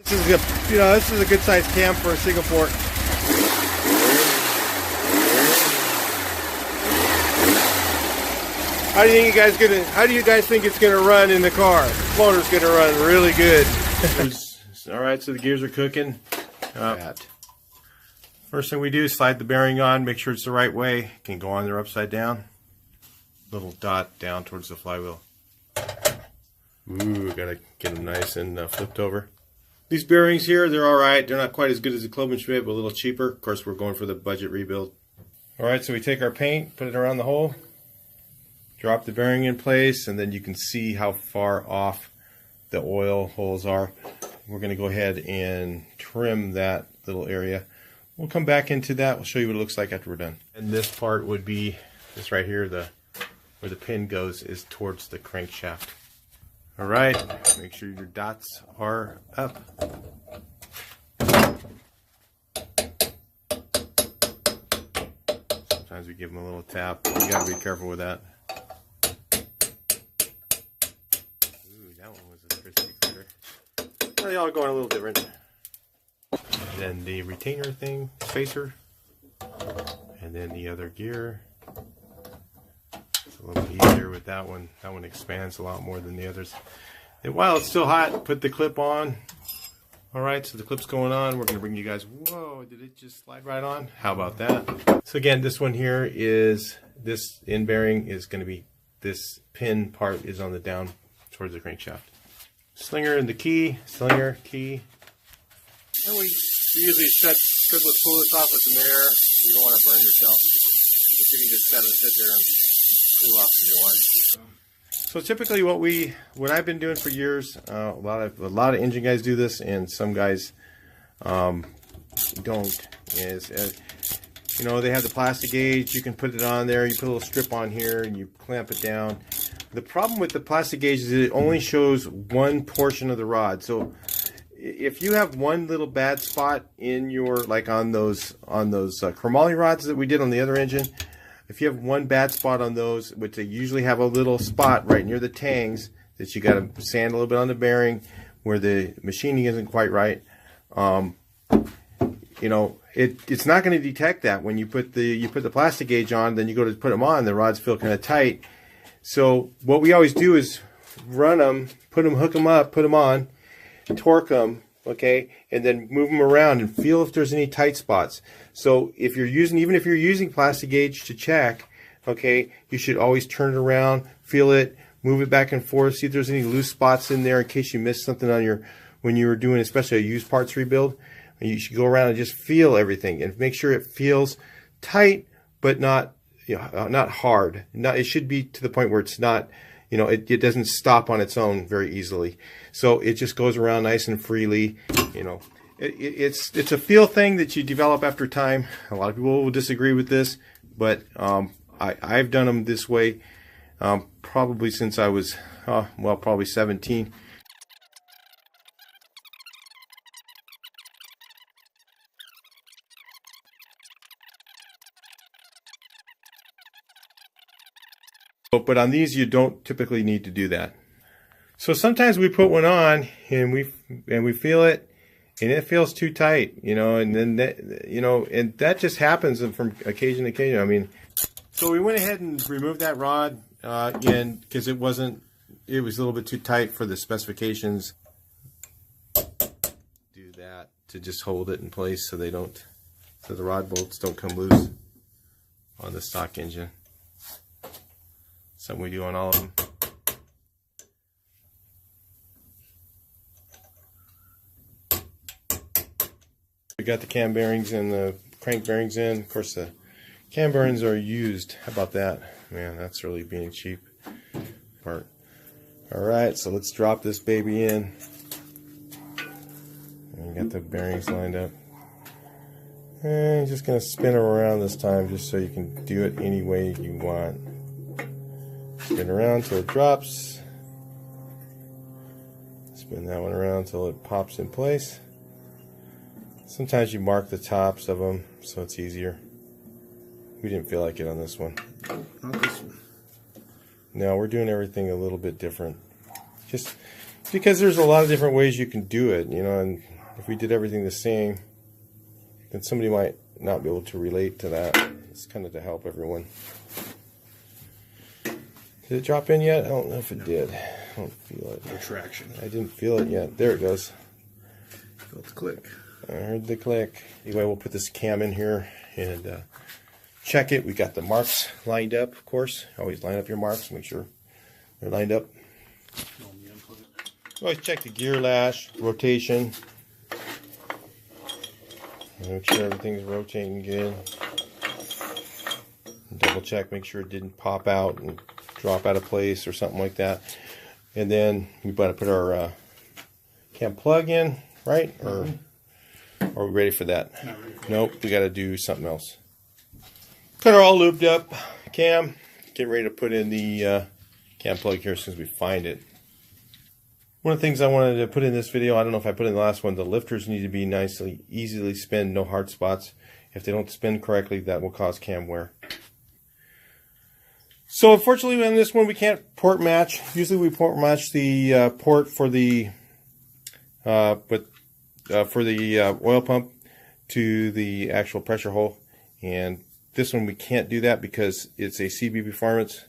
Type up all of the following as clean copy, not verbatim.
This is a good sized cam for a single port. How do you guys think it's gonna run in the car? The motor's gonna run really good. All right, so the gears are cooking. First thing we do is slide the bearing on, make sure it's the right way. It can go on there upside down. Little dot down towards the flywheel. Ooh, gotta get them nice and flipped over. These bearings here, they're alright. They're not quite as good as the Club & Schmidt, but a little cheaper. Of course, we're going for the budget rebuild. Alright, so we take our paint, put it around the hole, drop the bearing in place, and then you can see how far off the oil holes are. We're going to go ahead and trim that little area. We'll come back into that. We'll show you what it looks like after we're done. And this part would be this right here, where the pin goes is towards the crankshaft. Alright, make sure your dots are up. Sometimes we give them a little tap. You gotta be careful with that. Ooh, that one was a crispy critter. Well, they all going a little different. And then the retainer thing, spacer, and then the other gear. It's a little easier with that one. That one expands a lot more than the others. And while it's still hot, put the clip on. Alright, so the clip's going on. We're going to bring you guys, whoa, did it just slide right on? How about that? So again, this one here is, this end bearing is going to be, this pin part is on the down towards the crankshaft. Slinger and the key, slinger, key. And we usually pull this off with some air. You don't want to burn yourself. If you can just sit there and cool off if you want. So typically what I've been doing for years, a lot of engine guys do this, and some guys don't, is they have the plastic gauge. You can put it on there, you put a little strip on here and you clamp it down. The problem with the plastic gauge is it only shows one portion of the rod. So if you have one little bad spot in your, like on those chromoly rods that we did on the other engine, if you have one bad spot on those, which they usually have a little spot right near the tangs that you got to sand a little bit on the bearing where the machining isn't quite right, it's not going to detect that when you put the plastic gauge on. Then you go to put them on, the rods feel kind of tight. So what we always do is run them, hook them up, put them on, torque them, okay, and then move them around and feel if there's any tight spots. So if you're using plastic gauge to check, okay, you should always turn it around, feel it, move it back and forth, see if there's any loose spots in there in case you missed something on when you were doing especially a used parts rebuild. You should go around and just feel everything and make sure it feels tight but not not hard. It should be to the point where it's not, it doesn't stop on its own very easily. So it just goes around nice and freely. It's a feel thing that you develop after time. A lot of people will disagree with this, but I've done them this way probably since I was probably 17. But on these, you don't typically need to do that. So sometimes we put one on and we feel it, and it feels too tight, and then and that just happens from occasion to occasion. I mean, so we went ahead and removed that rod because it was a little bit too tight for the specifications. Do that to just hold it in place so the rod bolts don't come loose on the stock engine. Something we do on all of them. We got the cam bearings and the crank bearings in. Of course, the cam bearings are used. How about that? Man, that's really being cheap. Part. Alright, so let's drop this baby in. And we got the bearings lined up. And I'm just going to spin them around this time just so you can do it any way you want. Spin around till it drops. Spin that one around till it pops in place. Sometimes you mark the tops of them so it's easier. We didn't feel like it on this one. Not this one. No, we're doing everything a little bit different. Just Because there's a lot of different ways you can do it, you know, and if we did everything the same, then somebody might not be able to relate to that. It's kind of to help everyone. Did it drop in yet? I don't know if it did. I don't feel it. No traction. I didn't feel it yet. There it goes. Felt the click. I heard the click. Anyway, we'll put this cam in here and check it. We got the marks lined up, of course. Always line up your marks. Make sure they're lined up. Always check the gear lash, rotation. Make sure everything's rotating good. Double check, make sure it didn't pop out and drop out of place or something like that. And then we better put our cam plug in, right? Or are we ready for that? Not ready for nope, we got to do something else. Got her all looped up, cam. Get ready to put in the cam plug here as soon as we find it. One of the things I wanted to put in this video, I don't know if I put in the last one, the lifters need to be nicely, easily spin, no hard spots. If they don't spin correctly, that will cause cam wear. So unfortunately on this one we can't port match. Usually we port match the port for the oil pump to the actual pressure hole, and this one we can't do that because it's a CB Performance.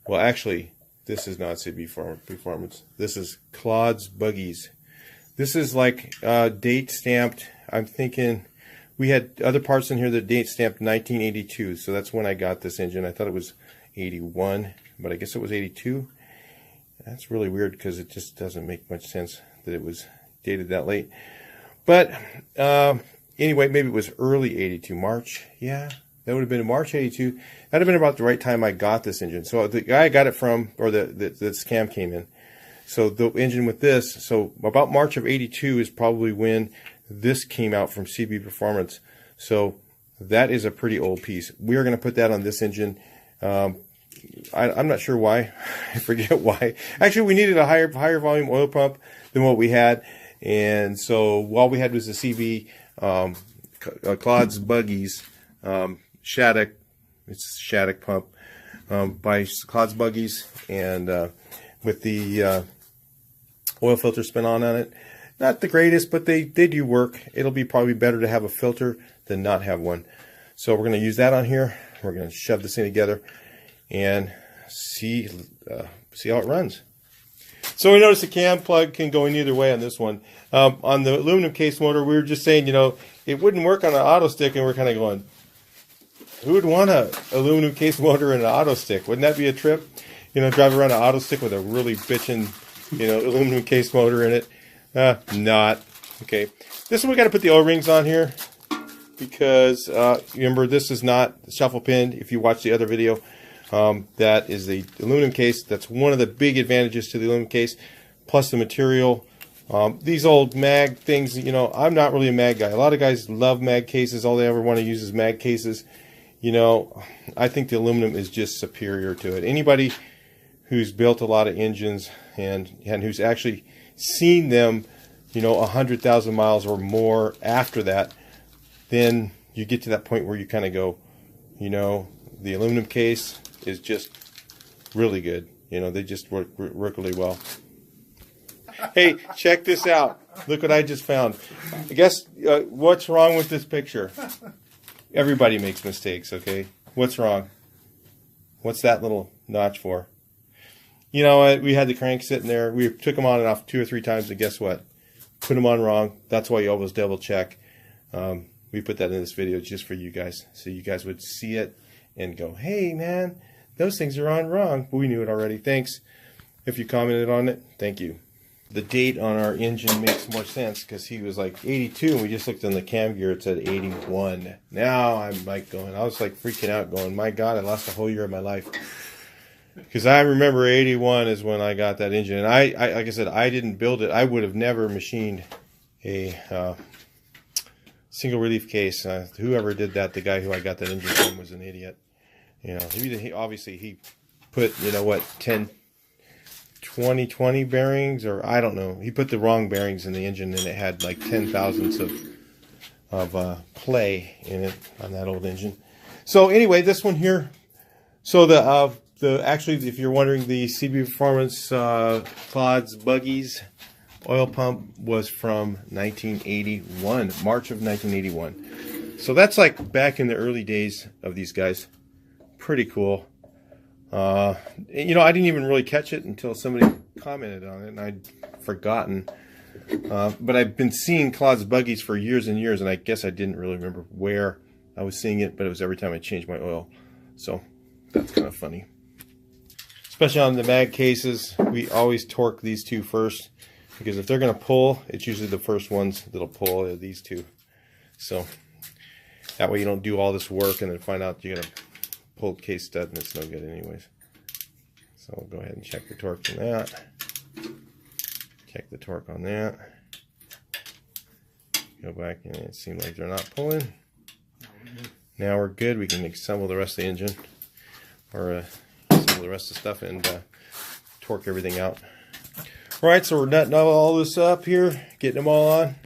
Well, actually, this is not CB Performance. This is Claude's Buggies. This is like date stamped. I'm thinking we had other parts in here that date stamped 1982, so that's when I got this engine. I thought it was 81, but I guess it was 82. That's really weird because it just doesn't make much sense that it was dated that late. But anyway, maybe it was early 82, March. Yeah, that would have been in March 82. That would have been about the right time I got this engine. So the guy I got it from, or this cam came in. So the engine with this, so about March of 82 is probably when this came out from CB Performance. So that is a pretty old piece. We are going to put that on this engine. I'm not sure why. I forget why. Actually, we needed a higher volume oil pump than what we had, and so all we had was the CB Claude's Buggies Shattuck. It's Shattuck pump by Claude's Buggies, and with the oil filter spin on it. Not the greatest, but they do work. It'll be probably better to have a filter than not have one. So we're going to use that on here. We're going to shove this thing together and see how it runs. So we notice the cam plug can go in either way on this one. On the aluminum case motor, we were just saying, you know, it wouldn't work on an auto stick, and we're kind of going, who would want an aluminum case motor and an auto stick? Wouldn't that be a trip? You know, drive around an auto stick with a really bitchin', you know, aluminum case motor in it. Not. Okay. This one we got to put the O-rings on here because remember, this is not shuffle pinned. If you watch the other video, that is the aluminum case. That's one of the big advantages to the aluminum case, plus the material. These old mag things, you know, I'm not really a mag guy. A lot of guys love mag cases. All they ever want to use is mag cases. You know, I think the aluminum is just superior to it. Anybody who's built a lot of engines and who's actually seen them, you know, 100,000 miles or more after that, then you get to that point where you kind of go, you know, the aluminum case is just really good. You know, they just work really well. Hey, check this out. Look what I just found. I guess what's wrong with this picture? Everybody makes mistakes, okay? What's wrong? What's that little notch for? You know, we had the crank sitting there. We took them on and off 2 or 3 times, and guess what? Put them on wrong. That's why you always double check. We put that in this video just for you guys, so you guys would see it and go, hey, man, those things are on wrong. But we knew it already. Thanks. If you commented on it, thank you. The date on our engine makes more sense because he was like 82, and we just looked on the cam gear. It said 81. Now I'm like going, I was like freaking out going, my God, I lost a whole year of my life. Because I remember 81 is when I got that engine. And I like I said, I didn't build it. I would have never machined a single relief case. Whoever did that, the guy who I got that engine from, was an idiot. You know, obviously he put, you know what, 20 bearings, or I don't know. He put the wrong bearings in the engine, and it had like 10 thousandths of play in it on that old engine. So anyway, this one here. So the Actually, if you're wondering, the CB Performance Clods Buggies oil pump was from 1981, March of 1981. So that's like back in the early days of these guys. Pretty cool. You know, I didn't even really catch it until somebody commented on it, and I'd forgotten. But I've been seeing Clods Buggies for years and years, and I guess I didn't really remember where I was seeing it, but it was every time I changed my oil. So that's kind of funny. Especially on the mag cases, we always torque these two first, because if they're going to pull, it's usually the first ones that'll pull, these two. So that way you don't do all this work and then find out you're going to pull the case stud and it's no good anyways. So we'll go ahead and check the torque on that. Check the torque on that. Go back, and it seems like they're not pulling. Now we're good. We can assemble the rest of the engine, or assemble the rest of the stuff, and torque everything out. Alright, so we're nutting all this up here, getting them all on.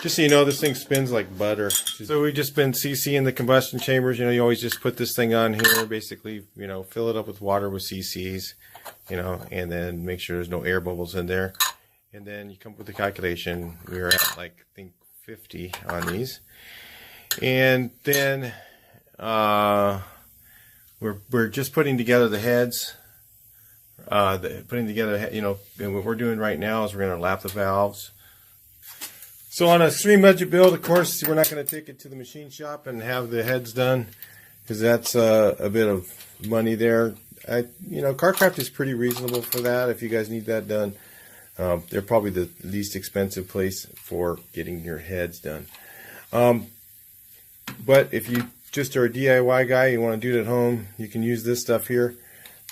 Just so you know, this thing spins like butter. So we've just been CCing the combustion chambers. You know, you always just put this thing on here, basically, you know, fill it up with water with CCs, you know, and then make sure there's no air bubbles in there. And then you come up with the calculation. We're at, like, I think 50 on these. And then we're just putting together the heads. Putting together, you know, and what we're doing right now is we're going to lap the valves. So on a stream budget build, of course, we're not going to take it to the machine shop and have the heads done, because that's a bit of money there. You know, Carcraft is pretty reasonable for that. If you guys need that done, they're probably the least expensive place for getting your heads done. But if you just are a DIY guy, you want to do it at home, you can use this stuff here.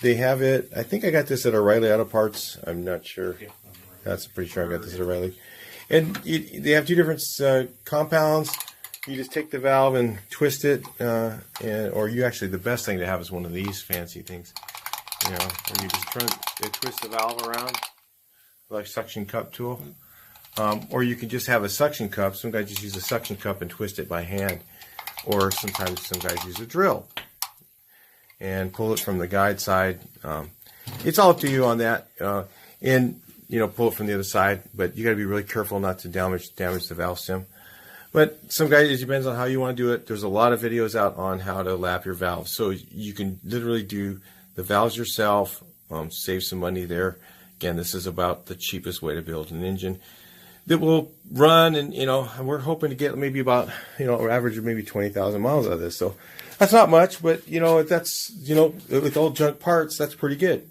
They have it. I think I got this at O'Reilly Auto Parts. I'm not sure. That's pretty sure I got this at O'Reilly. And they have two different compounds. You just take the valve and twist it, or you actually, the best thing to have is one of these fancy things. You know, and you just twist the valve around like suction cup tool. Or you can just have a suction cup. Some guys just use a suction cup and twist it by hand. Or sometimes some guys use a drill and pull it from the guide side. It's all up to you on that. And, you know, pull it from the other side. But you got to be really careful not to damage the valve stem. But some guys, it depends on how you want to do it. There's a lot of videos out on how to lap your valves. So you can literally do the valves yourself, save some money there. Again, this is about the cheapest way to build an engine that will run, and, you know, we're hoping to get maybe about, you know, average of maybe 20,000 miles out of this. So that's not much, but, you know, that's, you know, with old junk parts, that's pretty good.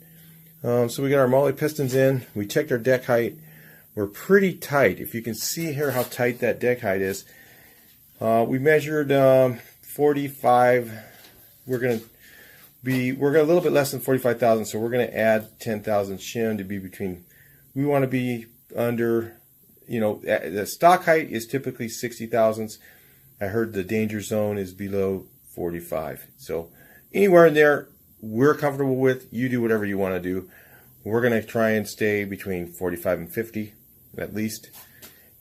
So we got our Molly pistons in. We checked our deck height. We're pretty tight. If you can see here how tight that deck height is. We measured 45. We're a little bit less than 45,000, so we're going to add 10,000 shim to be between. We want to be under, you know, the stock height is typically 60 thousandths. I heard the danger zone is below 45. So anywhere in there, we're comfortable with. You do whatever you want to do. We're going to try and stay between 45 and 50 at least,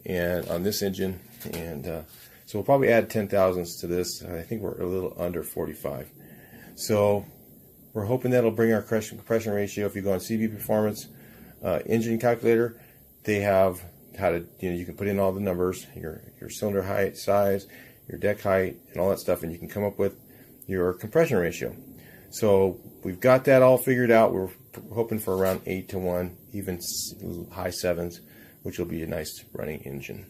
and on this engine. And so we'll probably add 10 thousandths to this. I think we're a little under 45. So we're hoping that'll bring our compression ratio. If you go on CB Performance engine calculator, they have how to, you know, you can put in all the numbers, your cylinder height, size, your deck height, and all that stuff, and you can come up with your compression ratio. So we've got that all figured out. We're hoping for around 8-to-1, even high 7s, which will be a nice running engine.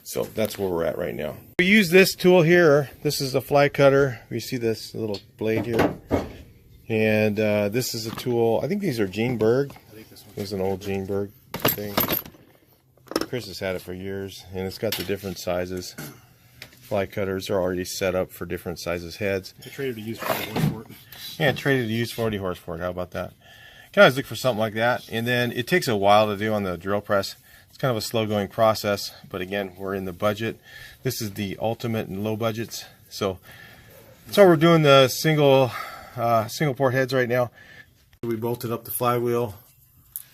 So that's where we're at right now. We use this tool here. This is a fly cutter. You see this little blade here, and this is a tool. I think these are Gene Berg. This is an old Gene Berg thing. Chris has had it for years, and it's got the different sizes. Fly cutters are already set up for different sizes heads. I traded to use 40 horse for it. Yeah, traded to use 40 horse for it. How about that? You can always look for something like that, and then it takes a while to do on the drill press. It's kind of a slow-going process, but again, we're in the budget. This is the ultimate and low budgets. So we're doing the single port heads right now. We bolted up the flywheel.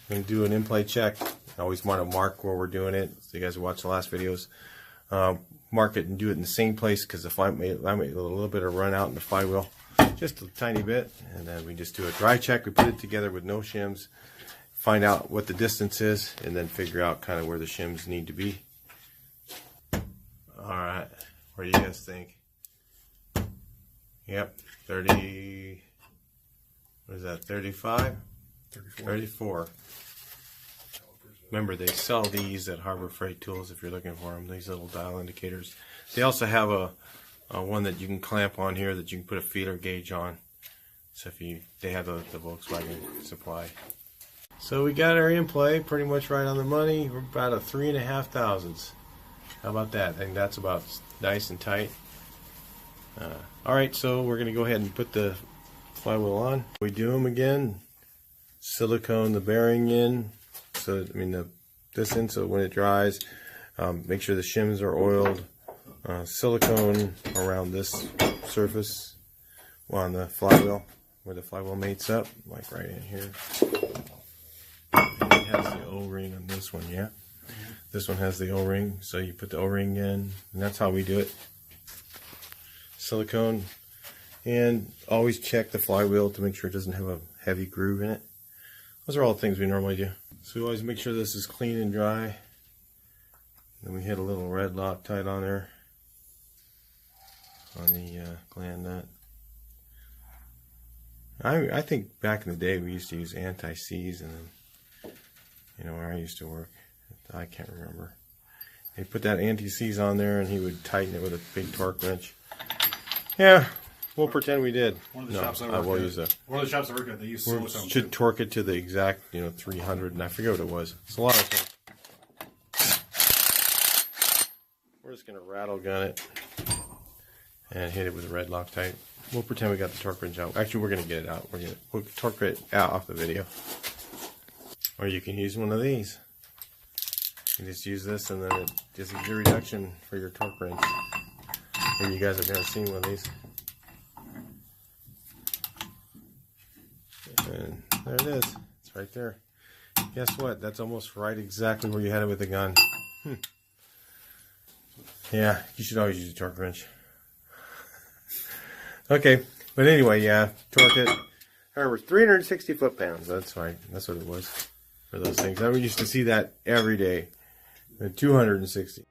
We're going to do an in-play check. I always want to mark where we're doing it, so you guys who watch the last videos. Mark it and do it in the same place, because the fly might a little bit of run out in the flywheel. just a tiny bit, and then we just do a dry check. We put it together with no shims, find out what the distance is, and then figure out kind of where the shims need to be. Alright, what do you guys think? Yep, 30, what is that, 35? 34. Remember, they sell these at Harbor Freight Tools if you're looking for them, these little dial indicators. They also have a one that you can clamp on here that you can put a feeler gauge on. So if they have the Volkswagen supply. So we got our in play pretty much right on the money. We're about a 3.5 thousandths. How about that? I think that's about nice and tight. Alright, so we're going to go ahead and put the flywheel on. We do them again. Silicone the bearing in. So I mean this in, so when it dries, make sure the shims are oiled. Silicone around this surface on the flywheel, where the flywheel mates up, like right in here. And it has the O-ring on this one, yeah? This one has the O-ring, so you put the O-ring in, and that's how we do it. Silicone, and always check the flywheel to make sure it doesn't have a heavy groove in it. Those are all the things we normally do. So we always make sure this is clean and dry. Then we hit a little red Loctite on there, on the gland nut. I think back in the day we used to use anti-seize, and then, you know, where I used to work, I can't remember. They put that anti-seize on there, and he would tighten it with a big torque wrench. Yeah, we'll pretend we did. One of the shops I work at. One of the shops I work at, they use silicone. Should torque it to the exact, 300, and I forget what it was. It's a lot of torque. We're just gonna rattle gun it and hit it with a red Loctite. We'll pretend we got the torque wrench out. Actually, we're gonna get it out. We'll torque it out off the video. Or you can use one of these. You just use this, and then it just gives you a reduction for your torque wrench. And you guys have never seen one of these. And there it is. It's right there. Guess what? That's almost right exactly where you had it with the gun. Yeah, you should always use a torque wrench. Okay, but anyway, yeah, torque it. Remember, 360 foot-pounds. That's right. That's what it was for those things. I used to see that every day. 260.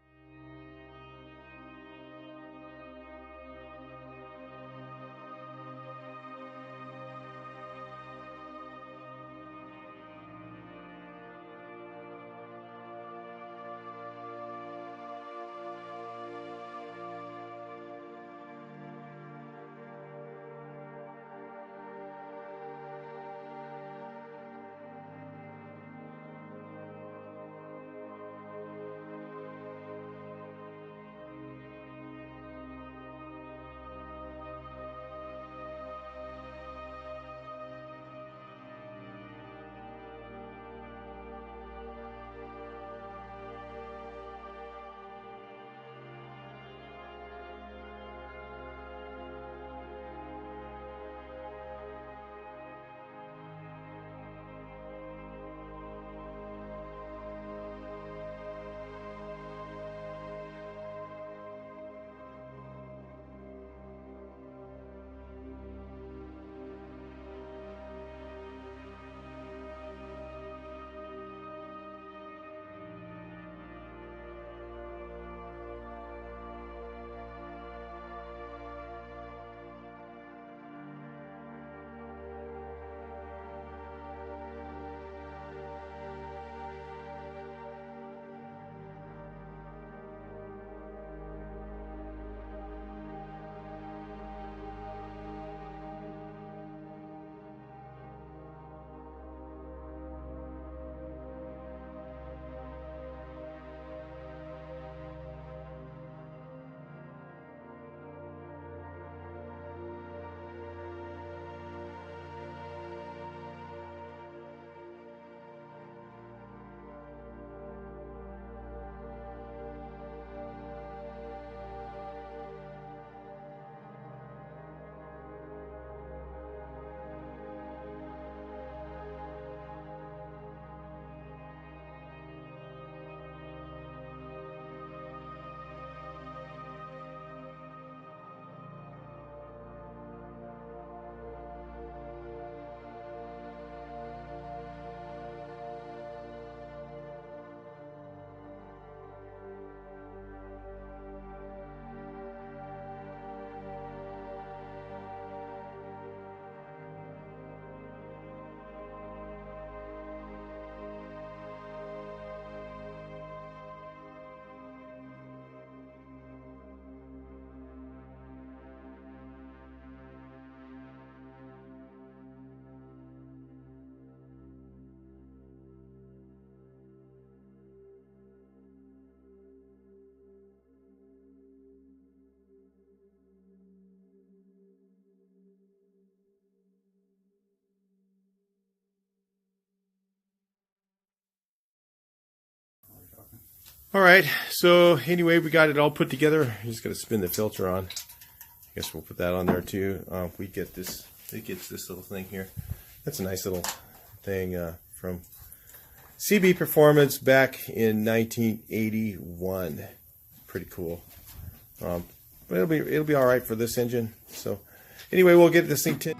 All right, so anyway, we got it all put together. I'm just gonna spin the filter on. I guess we'll put that on there too. We get this. It gets this little thing here. That's a nice little thing from CB Performance back in 1981. Pretty cool. But it'll be all right for this engine. So anyway, we'll get this thing to.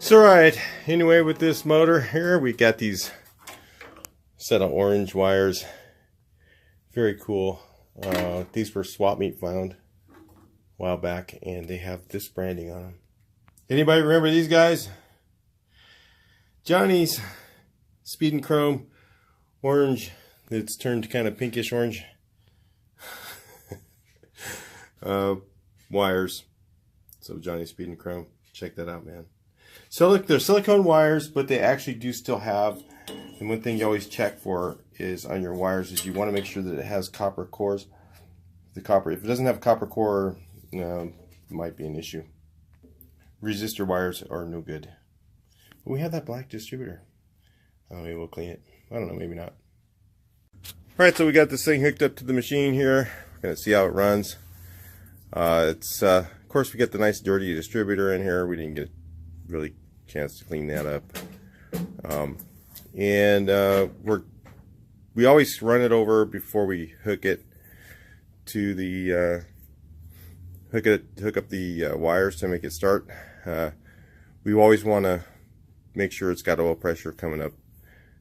So right, anyway, with this motor here, we got these set of orange wires. Very cool. These were swap meet found a while back, and they have this branding on them. Anybody remember these guys? Johnny's Speed and Chrome orange. It's turned kind of pinkish orange. Wires. So Johnny's Speed and Chrome. Check that out, man. So look, they're silicone wires, but they actually do still have, and one thing you always check for is on your wires is you want to make sure that it has copper cores. The copper, if it doesn't have a copper core, it might be an issue. Resistor wires are no good. But we have that black distributor. Oh, maybe we'll clean it. I don't know, maybe not. Alright, so we got this thing hooked up to the machine here. We're going to see how it runs. Of course, we got the nice dirty distributor in here. We didn't get really chance to clean that up. We always run it over before we hook it to the hook up the wires to make it start. We always want to make sure it's got oil pressure coming up,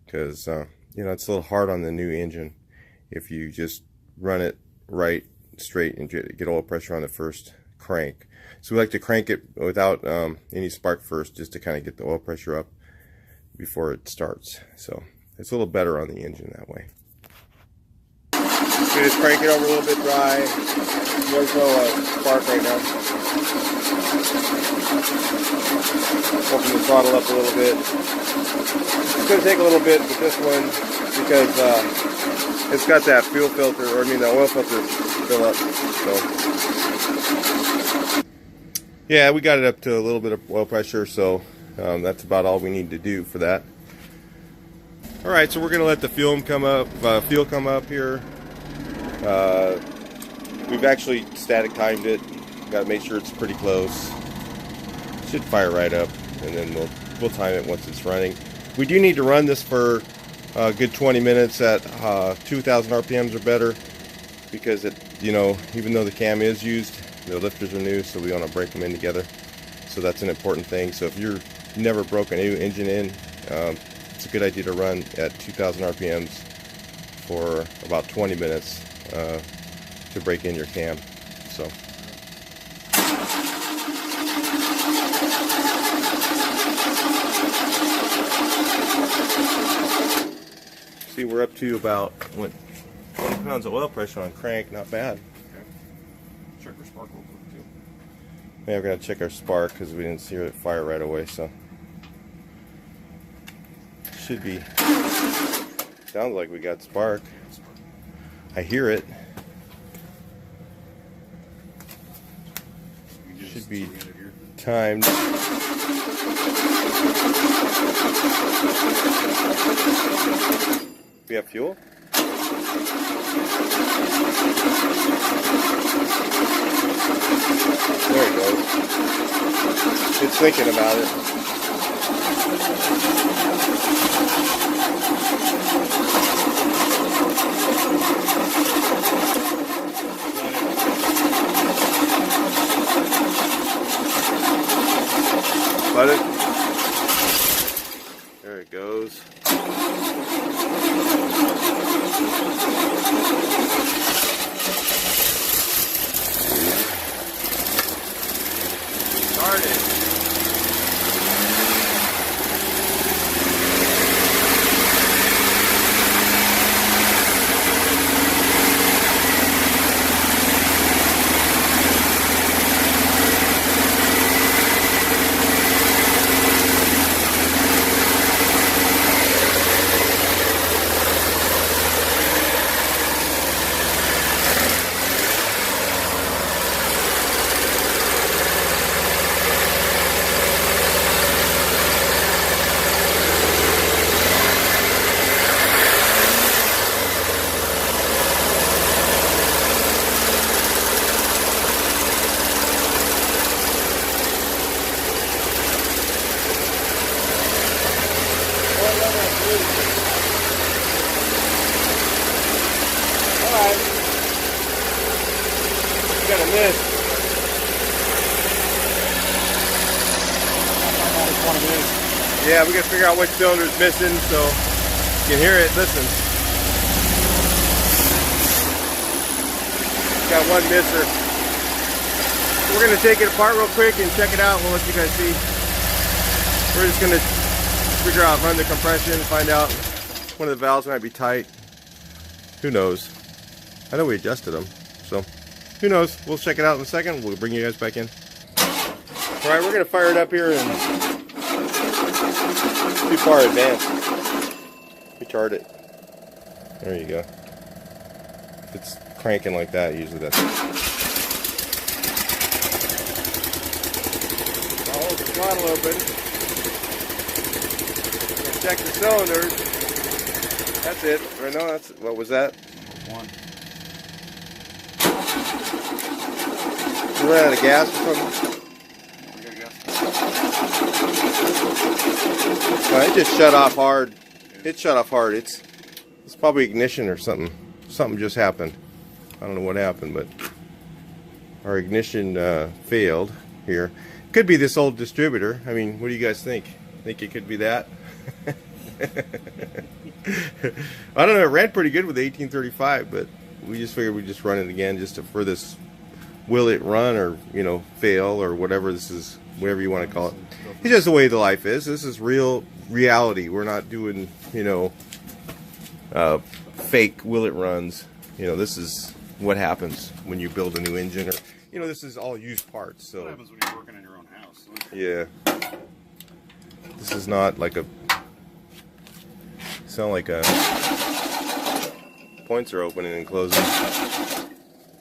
because you know, it's a little hard on the new engine if you just run it right straight and get oil pressure on the first crank. So we like to crank it without any spark first, just to kind of get the oil pressure up before it starts. So it's a little better on the engine that way. We just crank it over a little bit dry. There's no spark right now. Open the throttle up a little bit. It's going to take a little bit with this one because it's got that fuel filter, or I mean the oil filter fill up. So yeah, we got it up to a little bit of oil pressure, so that's about all we need to do for that. All right, so we're going to let the fuel come up here. We've actually static timed it. Got to make sure it's pretty close. Should fire right up, and then we'll time it once it's running. We do need to run this for a good 20 minutes at 2,000 RPMs or better, because it, you know, even though the cam is used, the lifters are new, so we want to break them in together. So that's an important thing. So if you're never broke a new engine in, it's a good idea to run at 2,000 RPMs for about 20 minutes to break in your cam. So. See, we're up to about 20 pounds of oil pressure on crank. Not bad. Okay. Check our spark real quick too. Yeah, we're gonna check our spark because we didn't see it fire right away. So should be. Sounds like we got spark. I hear it. Should be timed. We have fuel? There it goes. It's thinking about it. Let it. There it goes. Started. Alright. Got a miss. Yeah, we gotta figure out which cylinder's missing, so you can hear it. Listen. Got one misser. We're gonna take it apart real quick and check it out. We'll let you guys see. We're just gonna figure out, run the compression, find out one of the valves might be tight. Who knows? I know we adjusted them, so who knows? We'll check it out in a second. We'll bring you guys back in. All right, we're gonna fire it up here and too far advanced. Retard it. There you go. If it's cranking like that, usually that's it. I'll hold the throttle open. Check the cylinders. That's it. Right now, that's what was that? One. You ran out of gas or something? We got gas. It just shut off hard. It shut off hard. It's probably ignition or something. Something just happened. I don't know what happened, but our ignition failed here. Could be this old distributor. I mean, what do you guys think? Think it could be that? I don't know. It ran pretty good with the 1835, but we just figured we'd just run it again just for this. Will it run or, you know, fail or whatever this is, whatever you want to call it. It's just the way the life is. This is real reality. We're not doing, you know, fake will it runs. you know, this is what happens when you build a new engine, or you know, this is all used parts. So What happens when you're working in your own house? yeah, this is not like a sound like a points are opening and closing.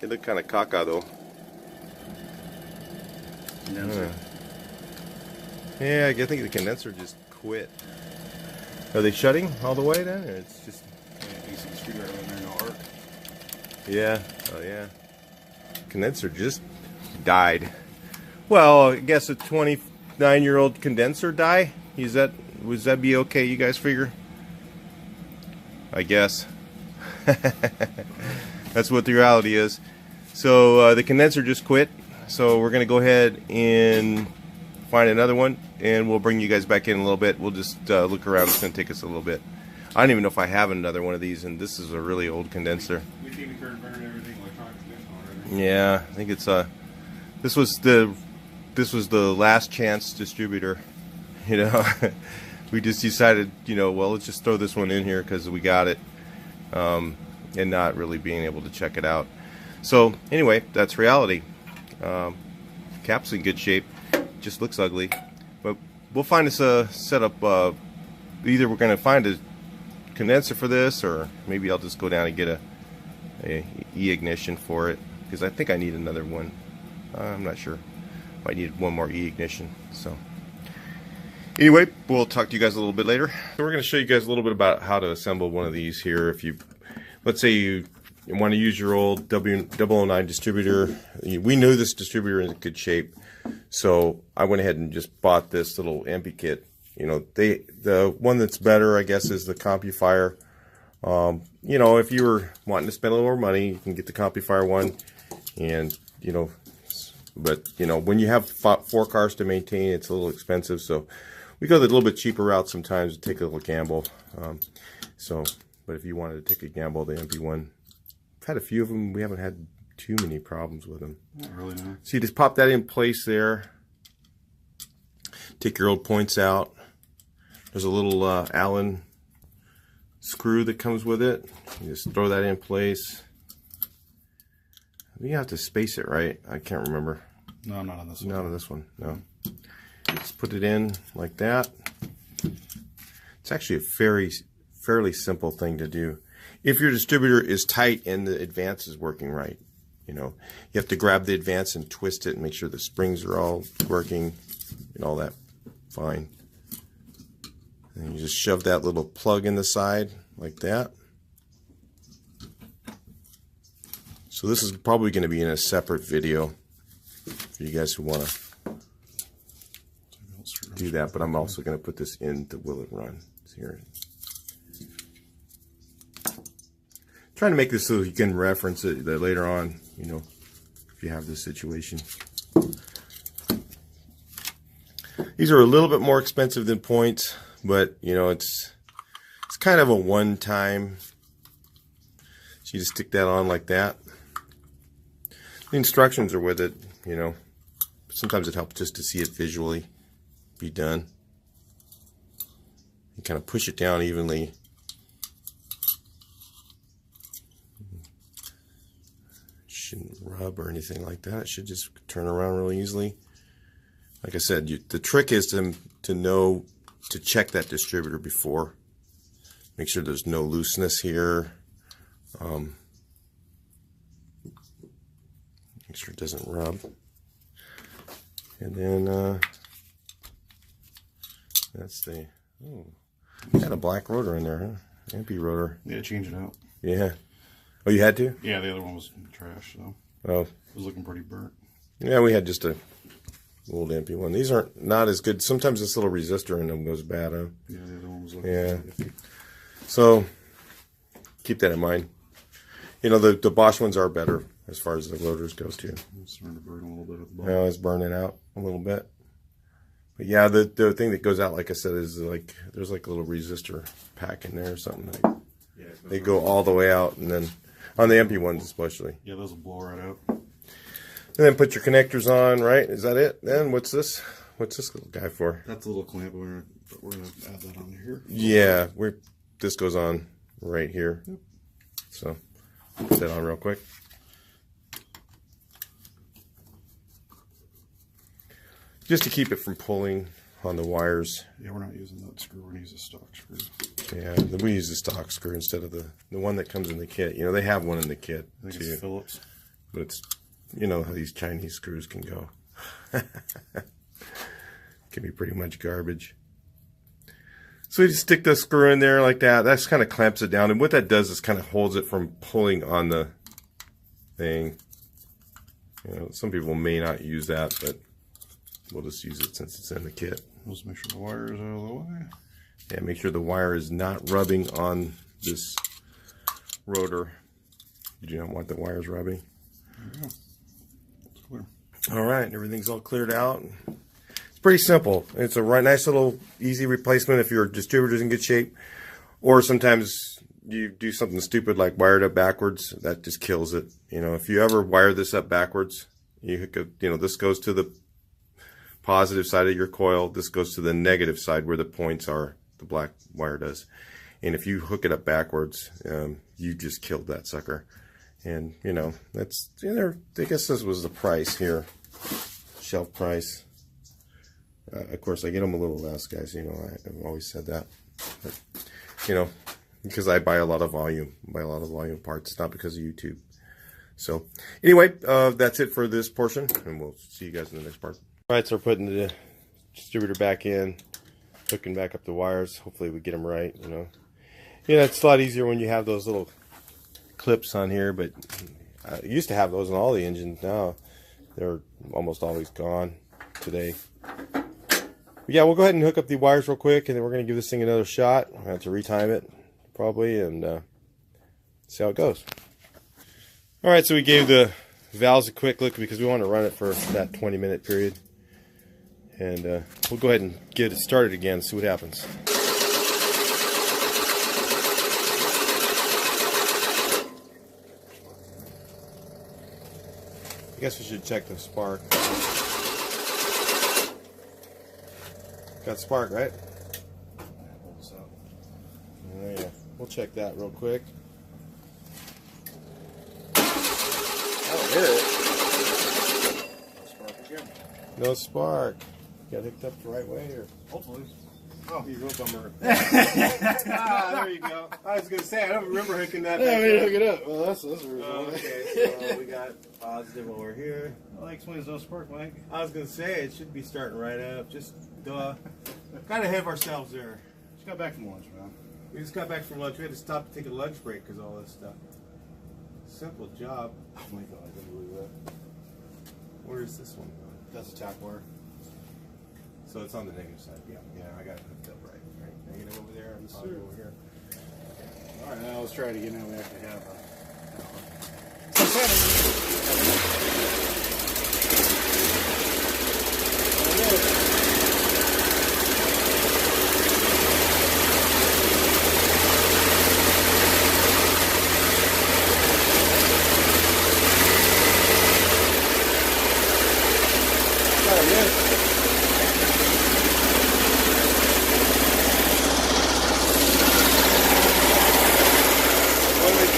They look kind of caca though. Condenser. Yeah, I think the condenser just quit. Are they shutting all the way then, or it's just? Yeah, decent screwdriver in there, no arc. Yeah. Oh yeah. Condenser just died. Well, I guess a 29-year-old condenser die. Would that be okay? You guys figure? I guess. That's what the reality is. So the condenser just quit. So we're gonna go ahead and find another one, and we'll bring you guys back in a little bit. We'll just look around. It's gonna take us a little bit. I don't even know if I have another one of these, and this is a really old condenser. We came to current burn everything electronic already. Yeah, I think it's this was the last chance distributor. You know, we just decided, you know, well, let's just throw this one in here because we got it, and not really being able to check it out. So anyway, that's reality. Cap's in good shape, just looks ugly, but we'll find us a setup. Either we're going to find a condenser for this, or maybe I'll just go down and get a e-ignition for it, because I think I need another one. I'm not sure. Might need one more e-ignition. So anyway, we'll talk to you guys a little bit later. So we're going to show you guys a little bit about how to assemble one of these here. If you, let's say you want to use your old W009 distributor. We knew this distributor is in good shape, so I went ahead and just bought this little MP kit. You know, the one that's better, I guess, is the CompuFire. You know, if you were wanting to spend a little more money, you can get the CompuFire one, and you know, but you know, when you have 4 cars to maintain, it's a little expensive. So we go the little bit cheaper route sometimes to take a little gamble. But if you wanted to take a gamble, the MP1. Had a few of them. We haven't had too many problems with them. Not really, no. So you just pop that in place there. Take your old points out. There's a little Allen screw that comes with it. You just throw that in place. You have to space it right. I can't remember. No, not on this one. Not on this one. No. Just put it in like that. It's actually a fairly simple thing to do. If your distributor is tight and the advance is working right, you know, you have to grab the advance and twist it and make sure the springs are all working and all that fine. And you just shove that little plug in the side like that. So this is probably going to be in a separate video for you guys who want to do that, but I'm also going to put this in the Will It Run. Here. Trying to make this so you can reference it later on, you know, if you have this situation. These are a little bit more expensive than points, but you know, it's kind of a one-time. So you just stick that on like that. The instructions are with it, you know. Sometimes it helps just to see it visually be done. You kind of push it down evenly. Shouldn't rub or anything like that. It should just turn around really easily. Like I said, the trick is to know to check that distributor before. Make sure there's no looseness here. Make sure it doesn't rub. And then that's the got a black rotor in there, huh? MP rotor. Yeah, change it out. Yeah. Oh, you had to? Yeah, the other one was trash, so oh, it was looking pretty burnt. Yeah, we had just a old MP one. These aren't not as good. Sometimes this little resistor in them goes bad, huh? Yeah, the other one was looking yeah. So keep that in mind. You know, the Bosch ones are better as far as the rotors go too. It's starting to burn a little bit at the bottom. Yeah, it's burning out a little bit. But yeah, the thing that goes out, like I said, is like there's like a little resistor pack in there or something. Like, Yeah, they go all the way out, and then on the MP ones especially. Yeah, those will blow right out. And then put your connectors on, right? Is that it? Then what's this? What's this little guy for? That's a little clamp. We're gonna add that on here. Yeah, this goes on right here. Yep. So Put that on real quick. Just to keep it from pulling on the wires. Yeah, we're not using that screw. We're going to use a stock screw. Yeah, we use the stock screw instead of the one that comes in the kit. You know, they have one in the kit I think too. it's Phillips. But it's, you know how these Chinese screws can go. Can be pretty much garbage. So you just stick the screw in there like that. That kind of clamps it down. And what that does is kind of holds it from pulling on the thing. You know, some people may not use that, but we'll just use it since it's in the kit. Let's make sure the wire is out of the way. Yeah, make sure the wire is not rubbing on this rotor. You do not want the wires rubbing. There we go. It's clear. All right, everything's all cleared out. It's pretty simple. It's a nice little easy replacement if your distributor's in good shape. Or sometimes you do something stupid like wire it up backwards. That just kills it. You know, if you ever wire this up backwards, you know, this goes to the positive side of your coil. This goes to the negative side where the points are. The black wire does. And if you hook it up backwards, you just killed that sucker. And, you know, that's, you know, I guess this was the price here. Shelf price. Of course, I get them a little less, guys. You know, I've always said that. But, you know, because I buy a lot of volume. Buy a lot of volume parts. It's not because of YouTube. So, anyway, that's it for this portion. And we'll see you guys in the next part. All right, so we're putting the distributor back in. Hooking back up the wires. Hopefully we get them right, you know. Yeah, it's a lot easier when you have those little clips on here, but I used to have those in all the engines. Now they're almost always gone today. But yeah, we'll go ahead and hook up the wires real quick, and then we're going to give this thing another shot. I have to retime it probably and see how it goes. All right, so we gave the valves a quick look because we want to run it for that 20-minute period. And we'll go ahead and get it started again, see what happens. I guess we should check the spark. Got spark, right? Oh yeah, we'll check that real quick. I don't hear it. Spark again. No spark. Got hooked up the right way, or Hopefully. oh, you real bummer. There you go. I was gonna say I don't remember hooking that. Yeah, we didn't hook it up. Well, that's a reason. Okay, so we got positive over here. Well, that explains no spark, Mike. I was gonna say it should be starting right up. Just kind of ahead of ourselves there. Just got back from lunch, man. We just got back from lunch. We had to stop to take a lunch break because all this stuff. Simple job. Oh my god, I couldn't believe that. Where is this one? That's a tap wire. So it's on the negative side. Yeah, I got it hooked up right. Negative over there and positive over here. All right, now let's try it again. Now we actually have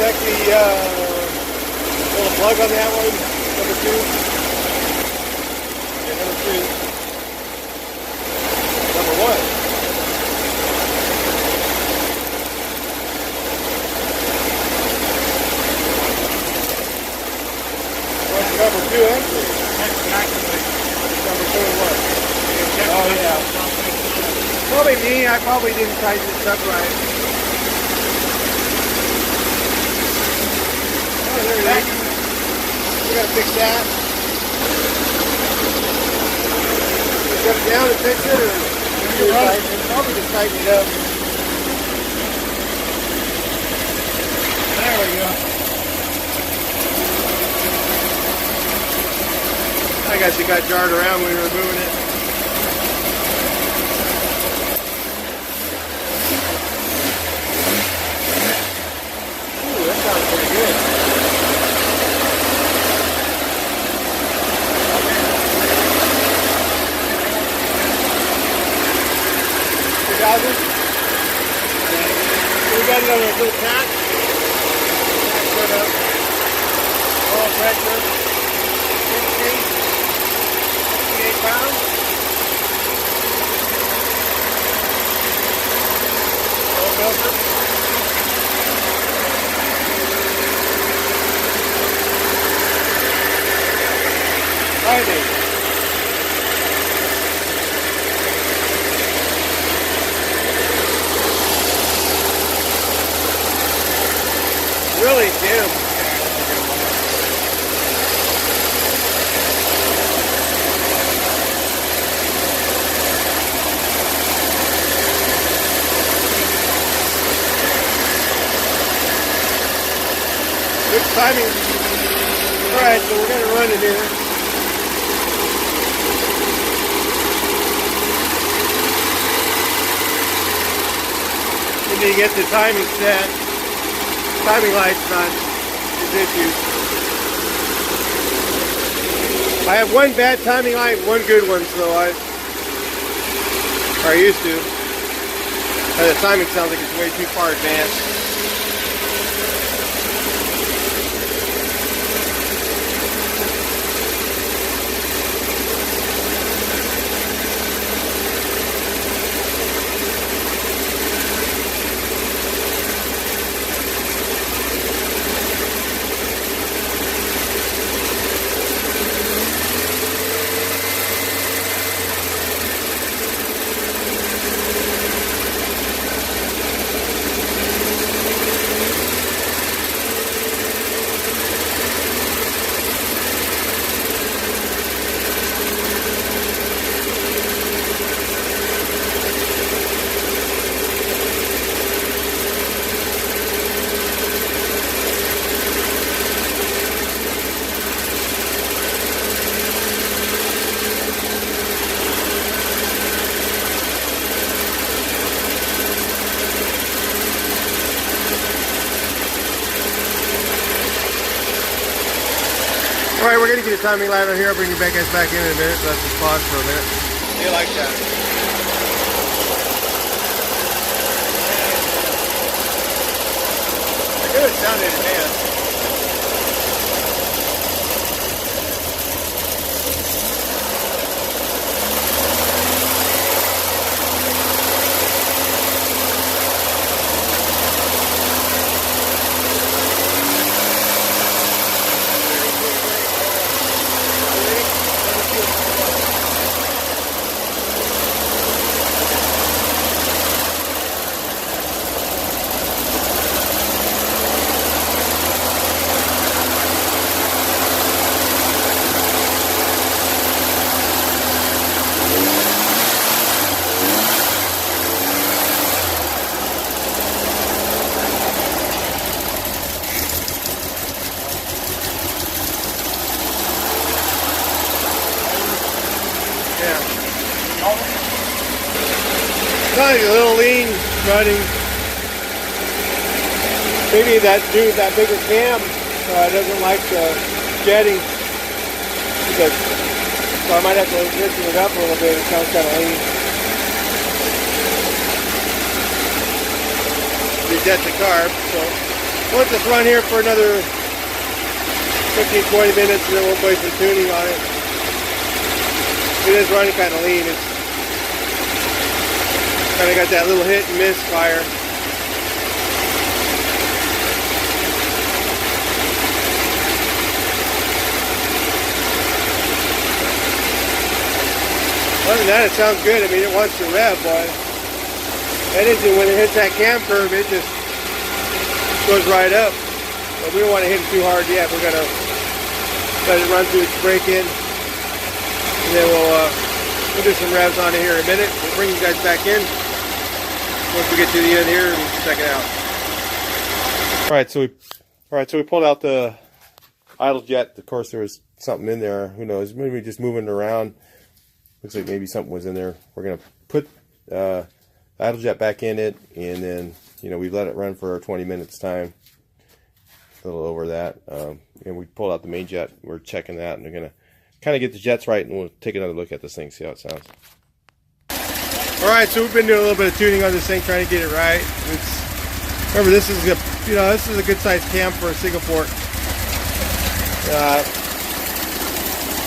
Check the little plug on that one, number 2. Yeah, number 2. Number 1. What's number 2 and 3? Number 2 and 1. Oh yeah. Probably me. I probably didn't tighten this up right. There it is. We gotta fix that. Shut it down and fix it, or probably just tighten it up. There we go. I guess it got jarred around when we were moving it. Ooh, that sounds pretty good. We got another little patch. Put up. really dim. Good timing. Alright, so we're going to run it here. And then you get the timing set. Timing light's not his issue. I have one bad timing light and one good one, so I used to. The timing sounds like it's way too far advanced. Alright, we're going to get a timing light on here. I'll bring you guys back in a minute, so let's just pause for a minute. Do you like that? I knew it sounded advanced. Kind of a little lean running. Maybe that dude, that bigger cam, doesn't like the jetting. So I might have to loosen it up a little bit. It sounds kind of lean. Reset the carb. So we'll let this run here for another 15-20 minutes, and then we'll play some tuning on it. It is running kind of lean. It's kind of got that little hit and miss fire. Other than that, it sounds good. I mean, it wants to rev, but that engine, when it hits that cam curve, it just goes right up. But we don't want to hit it too hard yet. We're going to let it run through its break-in, and then we'll do some revs on it here in a minute. We'll bring you guys back in once we get to the end here and check it out. All right, so we pulled out the idle jet. Of course, there was something in there. Who knows? Maybe just moving it around. Looks like maybe something was in there. We're gonna put the idle jet back in it, and then we let it run for 20 minutes time, a little over that. And we pulled out the main jet. We're checking that, and we're gonna kind of get the jets right, and we'll take another look at this thing, see how it sounds. Alright, so we've been doing a little bit of tuning on this thing, trying to get it right. Remember, this is a good sized cam for a single port.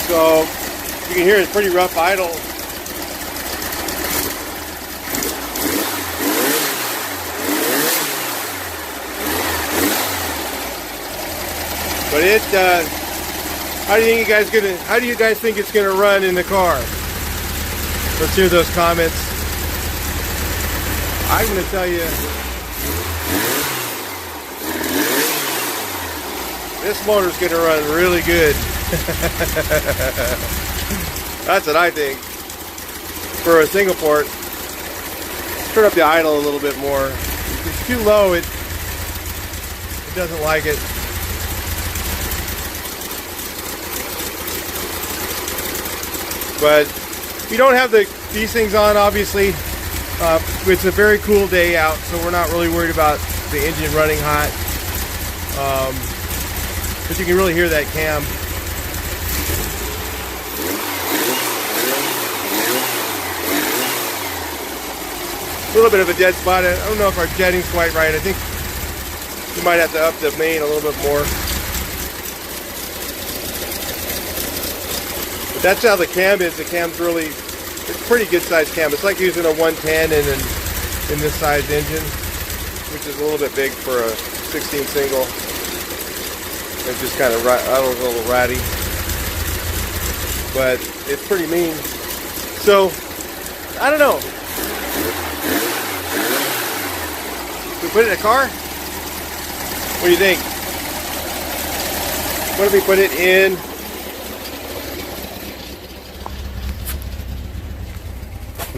So you can hear it's pretty rough idle. But how do you guys think it's gonna run in the car? Let's hear those comments. I'm gonna tell you, This motor's gonna run really good. That's what I think. For a single port, turn up the idle a little bit more. If it's too low, it doesn't like it. But if you don't have these things on, obviously, it's a very cool day out, so we're not really worried about the engine running hot. But you can really hear that cam. A little bit of a dead spot. I don't know if our jetting's quite right. I think we might have to up the main a little bit more. But that's how the cam is. The cam's really, it's a pretty good sized cam. It's like using a 110 in this size engine, which is a little bit big for a 16 single. It's just kind of a little ratty, but it's pretty mean. So I don't know. We put it in a car? What do you think? What if we put it in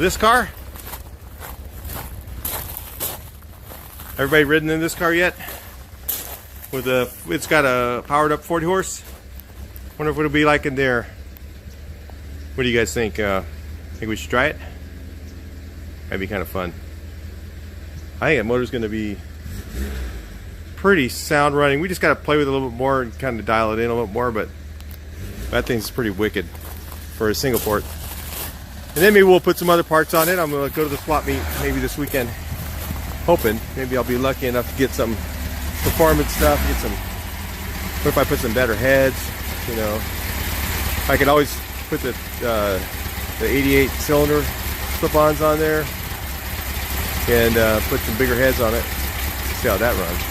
this car? Everybody ridden in this car yet? It's got a powered up 40 horse. Wonder what it'll be like in there. What do you guys think? Think we should try it? That'd be kind of fun. I think that motor's going to be pretty sound running. We just got to play with it a little bit more and kind of dial it in a little bit more, but that thing's pretty wicked for a single port. And then maybe we'll put some other parts on it. I'm going to go to the swap meet maybe this weekend, hoping maybe I'll be lucky enough to get some performance stuff. Get some. What if I put some better heads? You know, I could always put the 88 cylinder slip-ons on there and put some bigger heads on it. See how that runs.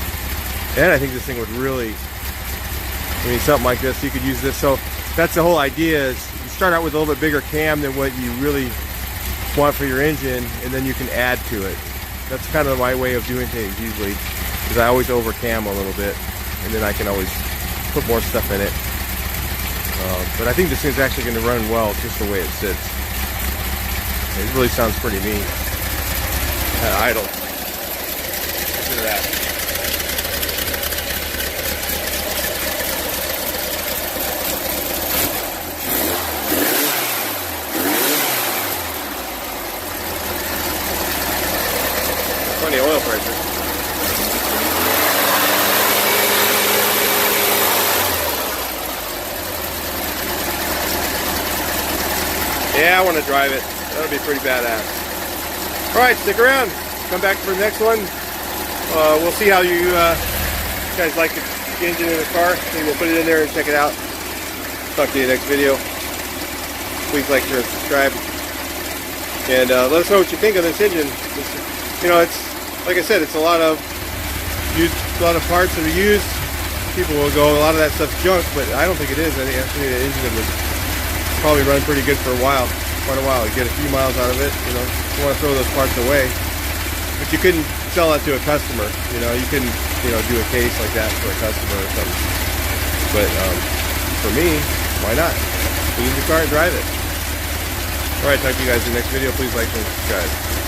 And I think this thing would really, I mean, something like this, you could use this. So that's the whole idea, is you start out with a little bit bigger cam than what you really want for your engine, and then you can add to it. That's kind of my way of doing things usually, because I always over cam a little bit, and then I can always put more stuff in it. But I think this thing's actually going to run well just the way it sits. It really sounds pretty mean. Idle. Look at that. Plenty of oil pressure. Yeah, I want to drive it. That'll be pretty badass. Alright, stick around. Come back for the next one. We'll see how you guys like the engine in the car. Maybe we'll put it in there and check it out. Talk to you in the next video. Please like, share, and subscribe. And let us know what you think of this engine. You know, it's, like I said, it's a lot of parts that are used. People will go, a lot of that stuff's junk, but I don't think it is. I think actually the engine would probably run pretty good for quite a while. You get a few miles out of it, you know. You want to throw those parts away, but you couldn't sell that to a customer. You know, you couldn't, you know, do a case like that for a customer or something. But for me, why not? Get in the car and drive it. All right, talk to you guys in the next video. Please like and subscribe.